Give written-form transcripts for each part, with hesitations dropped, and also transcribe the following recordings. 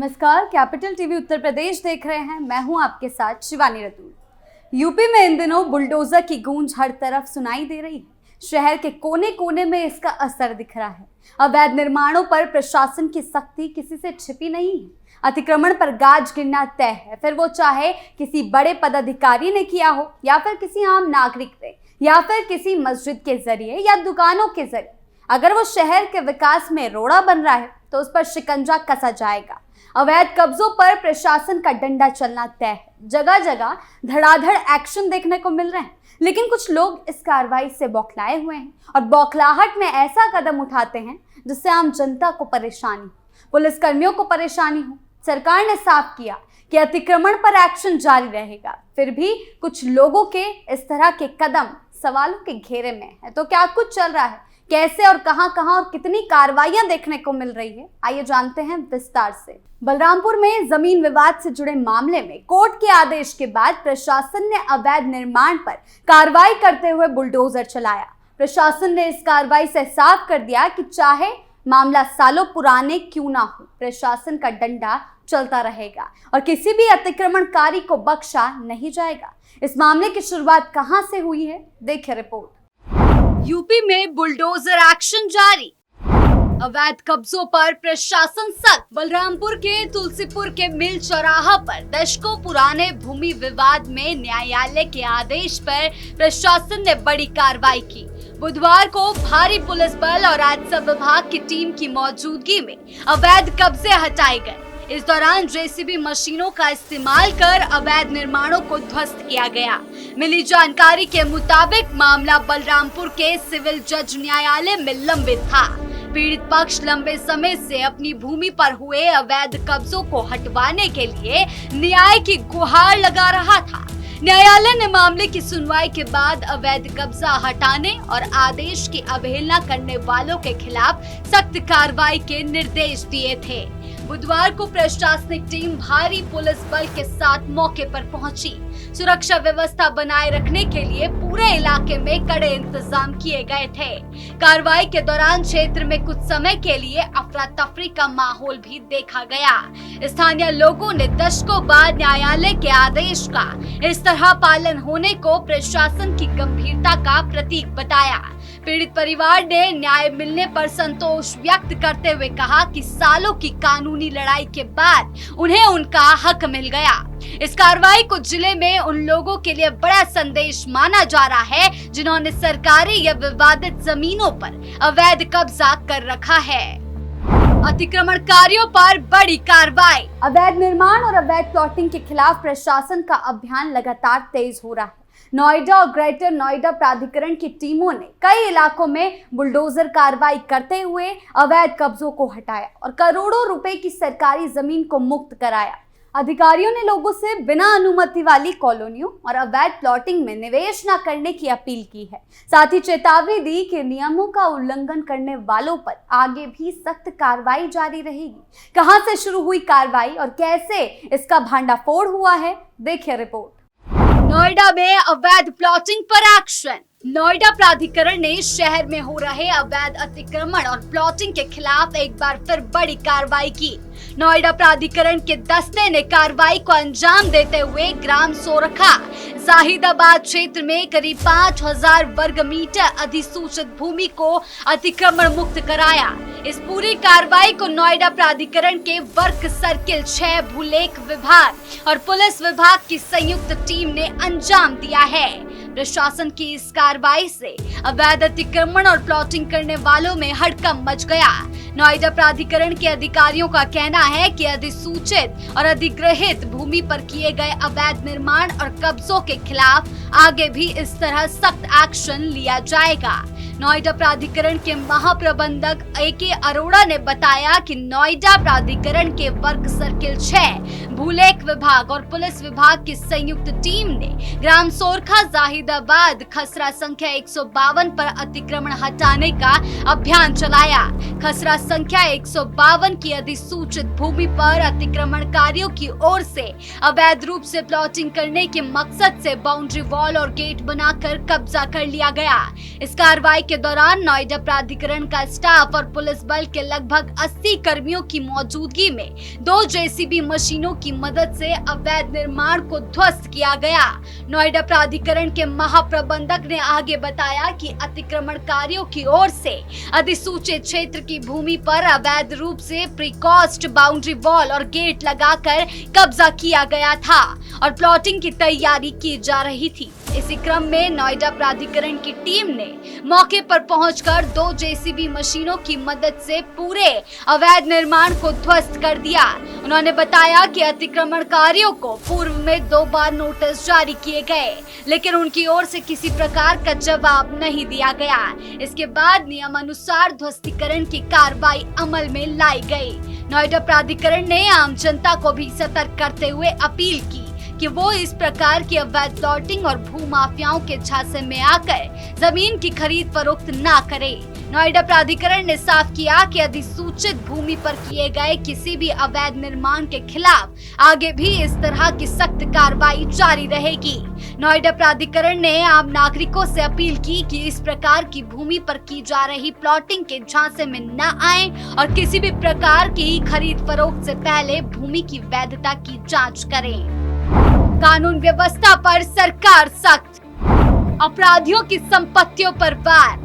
नमस्कार, capital TV Uttar Pradesh देख रहे हैं। मैं हूं आपके साथ शिवानी रतूर। यूपी में इन दिनों बुलडोजर की गूंज हर तरफ सुनाई दे रही है। शहर के कोने कोने में इसका असर दिख रहा है। अवैध निर्माणों पर प्रशासन की सख्ती किसी से छिपी नहीं है। अतिक्रमण पर गाज गिरना तय है, फिर वो चाहे किसी बड़े पदाधिकारी ने किया हो या फिर किसी आम नागरिक ने या फिर किसी मस्जिद के जरिए या दुकानों के जरिए। अगर वो शहर के विकास में रोड़ा बन रहा है तो उस पर शिकंजा कसा जाएगा। अवैध कब्जों पर प्रशासन का डंडा चलना तय है। जगह जगह धड़ाधड़ एक्शन देखने को मिल रहे हैं, लेकिन कुछ लोग इस कार्रवाई से बौखलाए हुए हैं और बौखलाहट में ऐसा कदम उठाते हैं जिससे आम जनता को परेशानी हो, पुलिसकर्मियों को परेशानी हो। सरकार ने साफ किया कि अतिक्रमण पर एक्शन जारी रहेगा, फिर भी कुछ लोगों के इस तरह के कदम सवालों के घेरे में है। तो क्या कुछ चल रहा है, कैसे और कहां और कितनी कार्रवाइयां देखने को मिल रही है, आइए जानते हैं विस्तार से। बलरामपुर में जमीन विवाद से जुड़े मामले में कोर्ट के आदेश के बाद प्रशासन ने अवैध निर्माण पर कार्रवाई करते हुए बुलडोजर चलाया। प्रशासन ने इस कार्रवाई से साफ कर दिया कि चाहे मामला सालों पुराने क्यों ना हो, प्रशासन का डंडा चलता रहेगा और किसी भी अतिक्रमणकारी को बख्शा नहीं जाएगा। इस मामले की शुरुआत कहां से हुई है, देखिए रिपोर्ट। यूपी में बुलडोजर एक्शन जारी, अवैध कब्जों पर प्रशासन सख्त। बलरामपुर के तुलसीपुर के मिल चौराहा पर दशकों पुराने भूमि विवाद में न्यायालय के आदेश पर प्रशासन ने बड़ी कार्रवाई की। बुधवार को भारी पुलिस बल और राजस्व विभाग की टीम की मौजूदगी में अवैध कब्जे हटाए गए। इस दौरान जेसीबी मशीनों का इस्तेमाल कर अवैध निर्माणों को ध्वस्त किया गया। मिली जानकारी के मुताबिक मामला बलरामपुर के सिविल जज न्यायालय में लंबित था। पीड़ित पक्ष लंबे समय से अपनी भूमि पर हुए अवैध कब्जों को हटवाने के लिए न्याय की गुहार लगा रहा था। न्यायालय ने मामले की सुनवाई के बाद अवैध कब्जा हटाने और आदेश की अवहेलना करने वालों के खिलाफ सख्त कार्रवाई के निर्देश दिए थे। बुधवार को प्रशासनिक टीम भारी पुलिस बल के साथ मौके पर पहुंची। सुरक्षा व्यवस्था बनाए रखने के लिए पूरे इलाके में कड़े इंतजाम किए गए थे। कार्रवाई के दौरान क्षेत्र में कुछ समय के लिए अफरा तफरी का माहौल भी देखा गया। स्थानीय लोगों ने दशकों बाद न्यायालय के आदेश का इस तरह पालन होने को प्रशासन की गंभीरता का प्रतीक बताया। पीड़ित परिवार ने न्याय मिलने पर संतोष व्यक्त करते हुए कहा कि सालों की कानूनी लड़ाई के बाद उन्हें उनका हक मिल गया। इस कार्रवाई को जिले में उन लोगों के लिए बड़ा संदेश माना जा रहा है जिन्होंने सरकारी या विवादित जमीनों पर अवैध कब्जा कर रखा है। अतिक्रमणकारियों पर बड़ी कार्रवाई। अवैध निर्माण और अवैध प्लॉटिंग के खिलाफ प्रशासन का अभियान लगातार तेज हो रहा है। नोएडा और ग्रेटर नोएडा प्राधिकरण की टीमों ने कई इलाकों में बुलडोजर कार्रवाई करते हुए अवैध कब्जों को हटाया और करोड़ों रुपए की सरकारी जमीन को मुक्त कराया। अधिकारियों ने लोगों से बिना अनुमति वाली कॉलोनियों और अवैध प्लॉटिंग में निवेश न करने की अपील की है। साथ ही चेतावनी दी कि नियमों का उल्लंघन करने वालों पर आगे भी सख्त कार्रवाई जारी रहेगी। कहां से शुरू हुई कार्रवाई और कैसे इसका भांडाफोड़ हुआ है, देखिए रिपोर्ट। नोएडा में अवैध प्लॉटिंग पर एक्शन। नोएडा प्राधिकरण ने शहर में हो रहे अवैध अतिक्रमण और प्लॉटिंग के खिलाफ एक बार फिर बड़ी कार्रवाई की। नोएडा प्राधिकरण के दस्ते ने कार्रवाई को अंजाम देते हुए ग्राम सोरखा जाहिदाबाद क्षेत्र में करीब 5000 वर्ग मीटर अधिसूचित भूमि को अतिक्रमण मुक्त कराया। इस पूरी कार्रवाई को नोएडा प्राधिकरण के वर्क सर्किल 6 भूलेख विभाग और पुलिस विभाग की संयुक्त टीम ने अंजाम दिया है। प्रशासन की इस कार्रवाई से अवैध अतिक्रमण और प्लॉटिंग करने वालों में हड़कंप मच गया। नोएडा प्राधिकरण के अधिकारियों का कहना है कि अधिसूचित और अधिग्रहित भूमि पर किए गए अवैध निर्माण और कब्जों के खिलाफ आगे भी इस तरह सख्त एक्शन लिया जाएगा। नोएडा प्राधिकरण के महाप्रबंधक AK अरोड़ा ने बताया कि नोएडा प्राधिकरण के वर्क सर्किल 6 भूलेख विभाग और पुलिस विभाग की संयुक्त टीम ने ग्राम सोरखा जाहिदाबाद खसरा संख्या 152 पर अतिक्रमण हटाने का अभियान चलाया। खसरा संख्या 152 की अधिसूचित भूमि पर अतिक्रमणकारियों की ओर से अवैध रूप से प्लॉटिंग करने के मकसद से बाउंड्री वॉल और गेट बनाकर कब्जा कर लिया गया। इस कार्रवाई के दौरान नोएडा प्राधिकरण का स्टाफ और पुलिस बल के लगभग 80 कर्मियों की मौजूदगी में 2 जेसीबी मशीनों की मदद से अवैध निर्माण को ध्वस्त किया गया। नोएडा प्राधिकरण के महाप्रबंधक ने आगे बताया कि अतिक्रमणकारियों की ओर से अधिसूचित क्षेत्र की भूमि पर अवैध रूप से प्रीकॉस्ट बाउंड्री वॉल और गेट लगाकर कब्जा किया गया था और प्लॉटिंग की तैयारी की जा रही थी। इसी क्रम में नोएडा प्राधिकरण की टीम ने मौके पर पहुंचकर 2 जेसीबी मशीनों की मदद से पूरे अवैध निर्माण को ध्वस्त कर दिया। उन्होंने बताया कि अतिक्रमणकारियों को पूर्व में 2 बार नोटिस जारी किए गए, लेकिन उनकी ओर से किसी प्रकार का जवाब नहीं दिया गया। इसके बाद नियमानुसार ध्वस्तीकरण की कार्रवाई अमल में लाई गई। नोएडा प्राधिकरण ने आम जनता को भी सतर्क करते हुए अपील की कि वो इस प्रकार की अवैध प्लॉटिंग और भूमाफियाओं के झांसे में आकर जमीन की खरीद फरोख्त ना करे। नोएडा प्राधिकरण ने साफ किया कि अधिसूचित भूमि पर किए गए किसी भी अवैध निर्माण के खिलाफ आगे भी इस तरह की सख्त कार्रवाई जारी रहेगी। नोएडा प्राधिकरण ने आम नागरिकों से अपील की कि इस प्रकार की भूमि पर की जा रही प्लॉटिंग के झांसे में न आए और किसी भी प्रकार की खरीद फरोख्त से पहले भूमि की वैधता की जांच करें। कानून व्यवस्था पर सरकार सख्त, अपराधियों की संपत्तियों पर वार,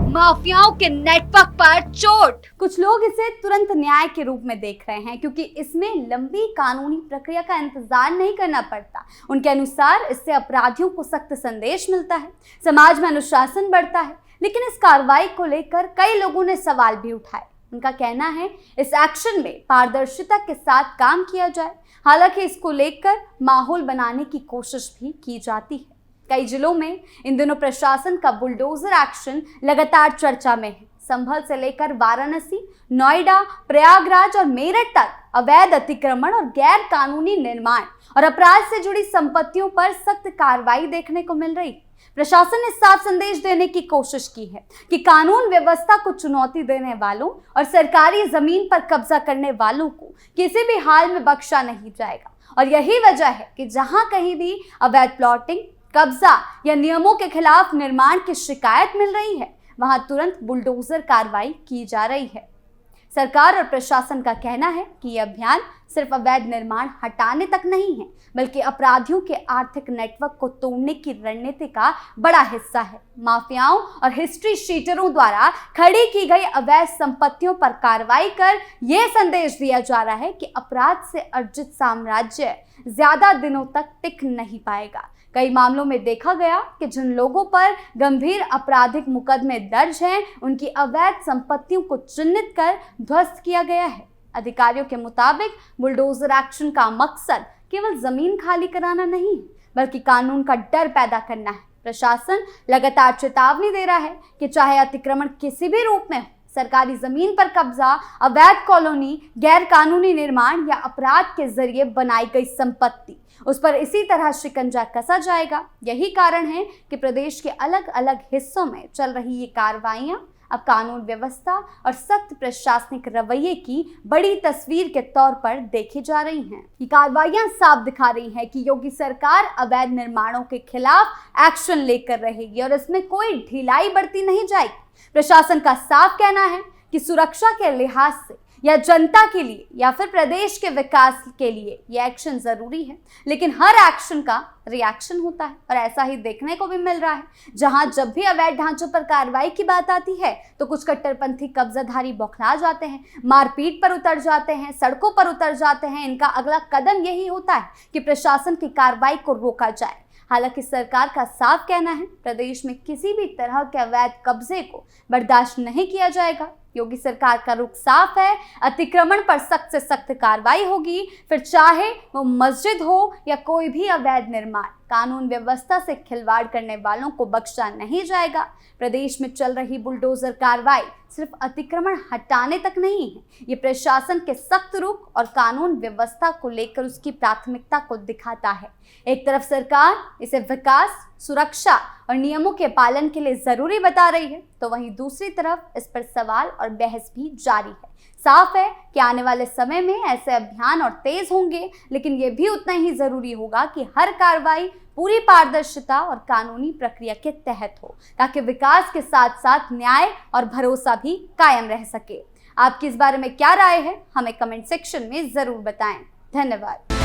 माफियाओं के नेटवर्क पर चोट। कुछ लोग इसे तुरंत न्याय के रूप में देख रहे हैं क्योंकि इसमें लंबी कानूनी प्रक्रिया का इंतजार नहीं करना पड़ता। उनके अनुसार इससे अपराधियों को सख्त संदेश मिलता है, समाज में अनुशासन बढ़ता है। लेकिन इस कार्रवाई को लेकर कई लोगों ने सवाल भी उठाए। उनका कहना है इस एक्शन में पारदर्शिता के साथ काम किया जाए। हालांकि इसको लेकर माहौल बनाने की कोशिश भी की जाती है। कई जिलों में इन दिनों प्रशासन का बुलडोजर एक्शन लगातार चर्चा में है। संभल से लेकर वाराणसी, नोएडा, प्रयागराज और मेरठ तक अवैध अतिक्रमण और गैर कानूनी निर्माण और अपराध से जुड़ी संपत्तियों पर सख्त कार्रवाई देखने को मिल रही है। प्रशासन ने साफ संदेश देने की कोशिश की है कि कानून व्यवस्था को चुनौती देने वालों और सरकारी जमीन पर कब्जा करने वालों को किसी भी हाल में बख्शा नहीं जाएगा। और यही वजह है कि जहां कहीं भी अवैध प्लॉटिंग, कब्जा या नियमों के खिलाफ निर्माण की शिकायत मिल रही है, वहां तुरंत बुलडोजर कार्रवाई की जा रही है। सरकार और प्रशासन का कहना है कि यह अभियान सिर्फ अवैध निर्माण हटाने तक नहीं है, बल्कि अपराधियों के आर्थिक नेटवर्क को तोड़ने की रणनीति का बड़ा हिस्सा है। माफियाओं और हिस्ट्री शीटरों द्वारा खड़ी की गई अवैध संपत्तियों पर कार्रवाई कर यह संदेश दिया जा रहा है कि अपराध से अर्जित साम्राज्य ज्यादा दिनों तक टिक नहीं पाएगा। कई मामलों में देखा गया कि जिन लोगों पर गंभीर आपराधिक मुकदमे दर्ज हैं, उनकी अवैध संपत्तियों को चिन्हित कर ध्वस्त किया गया है। अधिकारियों के मुताबिक बुलडोजर एक्शन का मकसद केवल जमीन खाली कराना नहीं है, बल्कि कानून का डर पैदा करना है। प्रशासन लगातार चेतावनी दे रहा है कि चाहे अतिक्रमण किसी भी रूप में हो, सरकारी जमीन पर कब्जा, अवैध कॉलोनी, गैर कानूनी निर्माण या अपराध के जरिए बनाई गई संपत्ति, उस पर इसी तरह शिकंजा कसा जाएगा। यही कारण है कि प्रदेश के अलग अलग हिस्सों में चल रही ये कार्रवाइयां अब कानून व्यवस्था और सख्त प्रशासनिक रवैये की बड़ी तस्वीर के तौर पर देखी जा रही हैं। ये कार्रवाइयां साफ दिखा रही हैं कि योगी सरकार अवैध निर्माणों के खिलाफ एक्शन लेकर रहेगी और इसमें कोई ढिलाई बरती नहीं जाएगी। प्रशासन का साफ कहना है कि सुरक्षा के लिहाज से या जनता के लिए या फिर प्रदेश के विकास के लिए यह एक्शन जरूरी है, लेकिन हर एक्शन का रिएक्शन होता है और ऐसा ही देखने को भी मिल रहा है। जहां जब भी अवैध ढांचों पर कार्रवाई की बात आती है तो कुछ कट्टरपंथी कब्जाधारी बौखला जाते हैं, मारपीट पर उतर जाते हैं, सड़कों पर उतर जाते हैं। इनका अगला कदम यही होता है कि प्रशासन की कार्रवाई को रोका जाए। हालांकि सरकार का साफ कहना है प्रदेश में किसी भी तरह के अवैध कब्जे को बर्दाश्त नहीं किया जाएगा। योगी सरकार का रुख साफ है, अतिक्रमण पर सख्त से सख्त कार्रवाई होगी, फिर चाहे वो मस्जिद हो या कोई भी अवैध निर्माण। कानून व्यवस्था से खिलवाड़ करने वालों को बख्शा नहीं जाएगा। प्रदेश में चल रही बुलडोजर कार्रवाई सिर्फ अतिक्रमण हटाने तक नहीं है, ये प्रशासन के सख्त रुख और कानून व्यवस्था को लेकर उसकी प्राथमिकता को दिखाता है। एक तरफ सरकार इसे विकास, सुरक्षा और नियमों के पालन के लिए जरूरी बता रही है, तो वहीं दूसरी तरफ इस पर सवाल और बहस भी जारी है। साफ है कि आने वाले समय में ऐसे अभियान और तेज होंगे, लेकिन ये भी उतना ही जरूरी होगा कि हर कार्रवाई पूरी पारदर्शिता और कानूनी प्रक्रिया के तहत हो, ताकि विकास के साथ साथ न्याय और भरोसा भी कायम रह सके। आपकी इस बारे में क्या राय है, हमें कमेंट सेक्शन में जरूर बताएं। धन्यवाद।